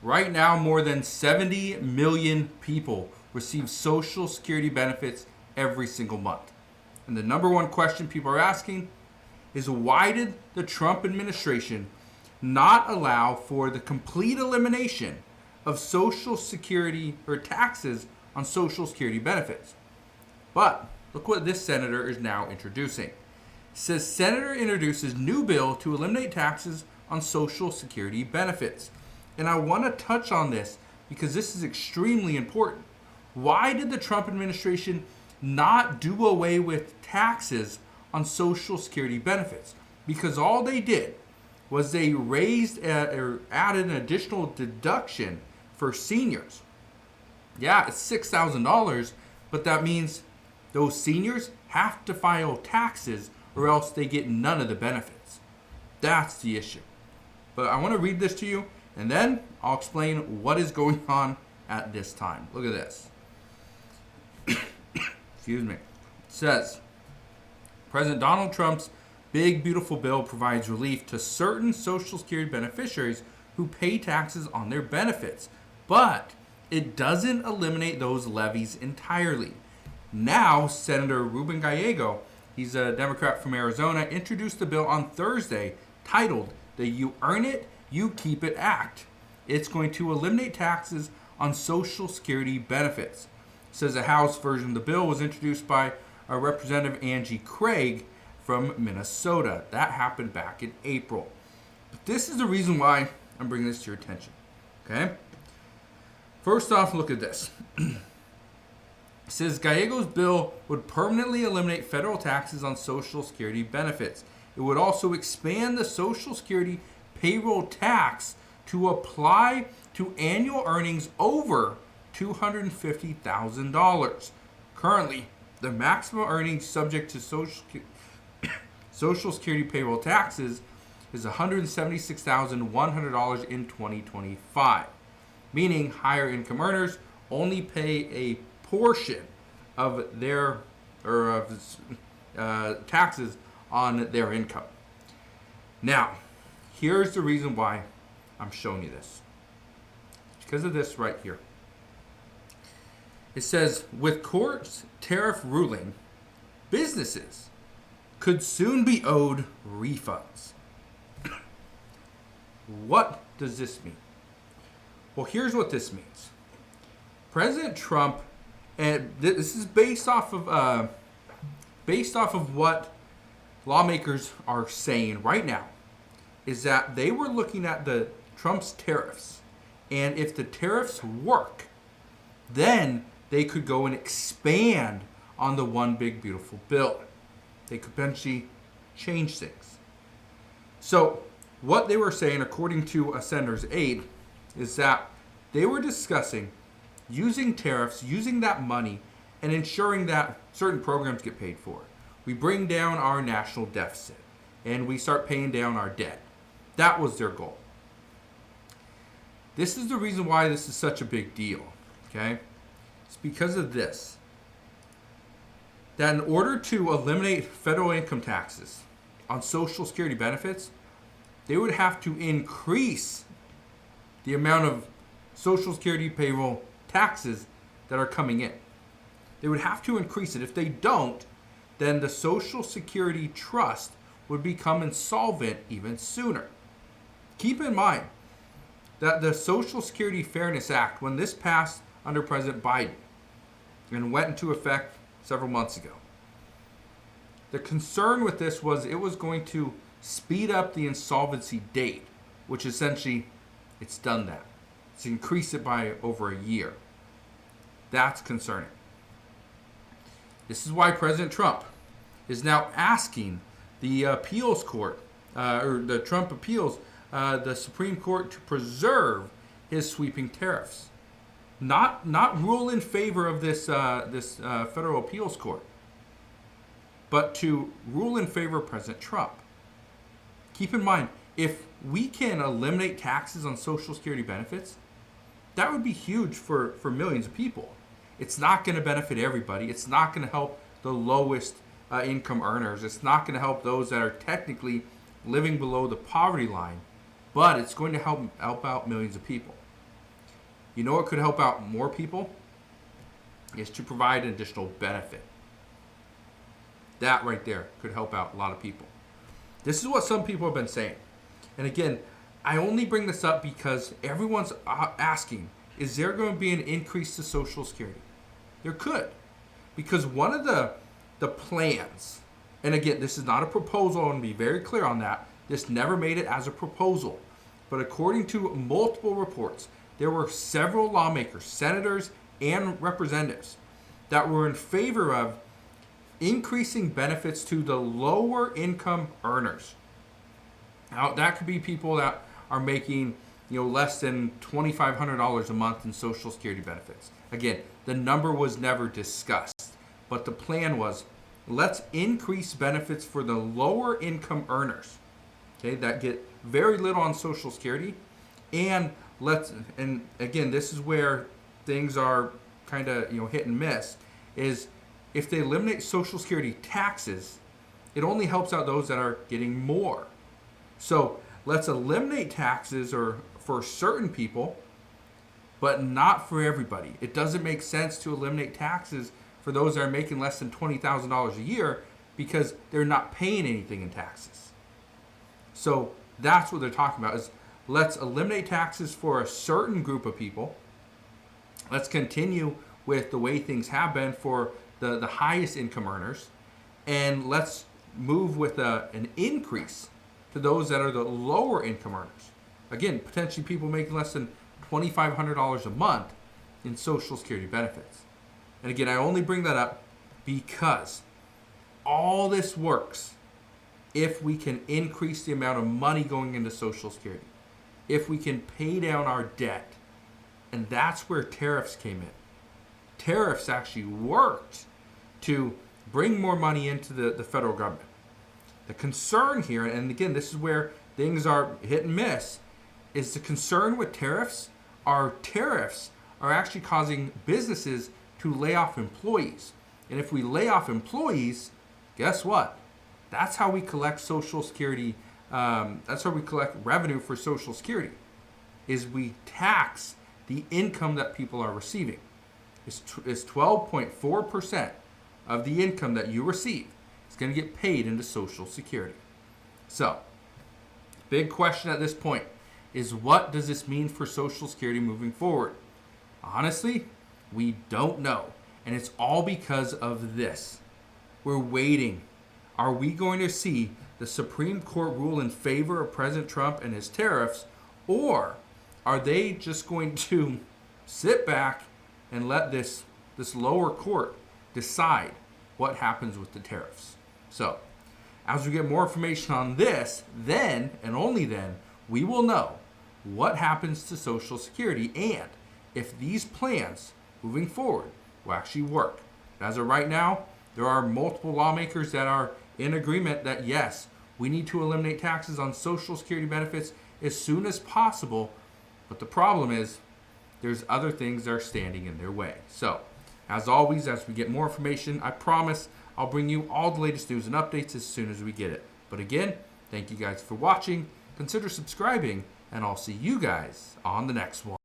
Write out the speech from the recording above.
Right now, more than 70 million people receive Social Security benefits every single month. And the number one question people are asking is, why did the Trump administration not allow for the complete elimination of Social Security or taxes on Social Security benefits? But look what this senator is now introducing. It says Senator introduces new bill to eliminate taxes on Social Security benefits. And I want to touch on this because this is extremely important. Why did the Trump administration not do away with taxes on Social Security benefits? Because all they did was they raised or added an additional deduction for seniors. Yeah, it's $6,000, but that means those seniors have to file taxes or else they get none of the benefits. That's the issue. But I want to read this to you, and then I'll explain what is going on at this time. Look at this. Excuse me. It says, President Donald Trump's big, beautiful bill provides relief to certain Social Security beneficiaries who pay taxes on their benefits, but it doesn't eliminate those levies entirely. Now, Senator Ruben Gallego, he's a Democrat from Arizona, introduced the bill on Thursday titled the You Earn It, You Keep It Act. It's going to eliminate taxes on Social Security benefits. It says the House version of the bill was introduced by Representative Angie Craig from Minnesota. That happened back in April. But this is the reason why I'm bringing this to your attention. Okay? First off, look at this. It says Gallego's bill would permanently eliminate federal taxes on Social Security benefits. It would also expand the Social Security payroll tax to apply to annual earnings over $250,000. Currently, the maximum earnings subject to Social Security payroll taxes is $176,100 in 2025, meaning higher income earners only pay a portion of their taxes on their income. Now, here's the reason why I'm showing you this. It's because of this right here. It says, with court's tariff ruling, businesses could soon be owed refunds. What does this mean? Well, here's what this means. President Trump, and this is based off of what lawmakers are saying right now, is that they were looking at the Trump's tariffs, and if the tariffs work, then they could go and expand on the one big beautiful bill. They could potentially change things. So what they were saying, according to a senator's aide, is that they were discussing using tariffs, using that money, and ensuring that certain programs get paid for. We bring down our national deficit, and we start paying down our debt. That was their goal. This is the reason why this is such a big deal, okay? It's because of this. That in order to eliminate federal income taxes on Social Security benefits, they would have to increase the amount of Social Security payroll taxes that are coming in. They would have to increase it. If they don't, then the Social Security Trust would become insolvent even sooner. Keep in mind that the Social Security Fairness Act, when this passed under President Biden and went into effect several months ago, the concern with this was it was going to speed up the insolvency date, which essentially it's done that. It's increased it by over a year. That's concerning. This is why President Trump is now asking the appeals court, or the Trump appeals, the Supreme Court to preserve his sweeping tariffs. Not rule in favor of this federal appeals court, but to rule in favor of President Trump. Keep in mind, if we can eliminate taxes on Social Security benefits, that would be huge for millions of people. It's not going to benefit everybody. It's not going to help the lowest income earners. It's not going to help those that are technically living below the poverty line, but it's going to help out millions of people. You know what could help out more people? Is to provide an additional benefit. That right there could help out a lot of people. This is what some people have been saying. And again, I only bring this up because everyone's asking, is there going to be an increase to Social Security? There could. Because one of the plans, and again, this is not a proposal, I want to be very clear on that. This never made it as a proposal. But according to multiple reports, there were several lawmakers, senators, and representatives that were in favor of increasing benefits to the lower income earners. Now, that could be people that are making less than $2,500 a month in Social Security benefits. Again, the number was never discussed, but the plan was, let's increase benefits for the lower income earners, okay, that get very little on Social Security, and again, this is where things are kind of hit and miss, is if they eliminate Social Security taxes, it only helps out those that are getting more. So let's eliminate taxes for certain people, but not for everybody. It doesn't make sense to eliminate taxes for those that are making less than $20,000 a year because they're not paying anything in taxes. So that's what they're talking about, is let's eliminate taxes for a certain group of people. Let's continue with the way things have been for the highest income earners, and let's move with an increase to those that are the lower income earners. Again, potentially people making less than $2,500 a month in Social Security benefits. And again, I only bring that up because all this works if we can increase the amount of money going into Social Security, if we can pay down our debt. And that's where tariffs came in. Tariffs actually worked to bring more money into the federal government. The concern here, and again, this is where things are hit and miss, is the concern with tariffs are actually causing businesses to lay off employees. And if we lay off employees, guess what? That's how we collect Social Security. That's how we collect revenue for Social Security, is we tax the income that people are receiving. It's 12.4% of the income that you receive is going to get paid into Social Security. So, big question at this point is, what does this mean for Social Security moving forward? Honestly, we don't know. And it's all because of this. We're waiting. Are we going to see the Supreme Court rule in favor of President Trump and his tariffs, or are they just going to sit back and let this lower court decide what happens with the tariffs? So, as we get more information on this, then, and only then, we will know what happens to Social Security and if these plans moving forward will actually work. As of right now, there are multiple lawmakers that are in agreement that yes, we need to eliminate taxes on Social Security benefits as soon as possible. But the problem is, there's other things that are standing in their way. So, as always, as we get more information, I promise I'll bring you all the latest news and updates as soon as we get it. But again, thank you guys for watching. Consider subscribing, and I'll see you guys on the next one.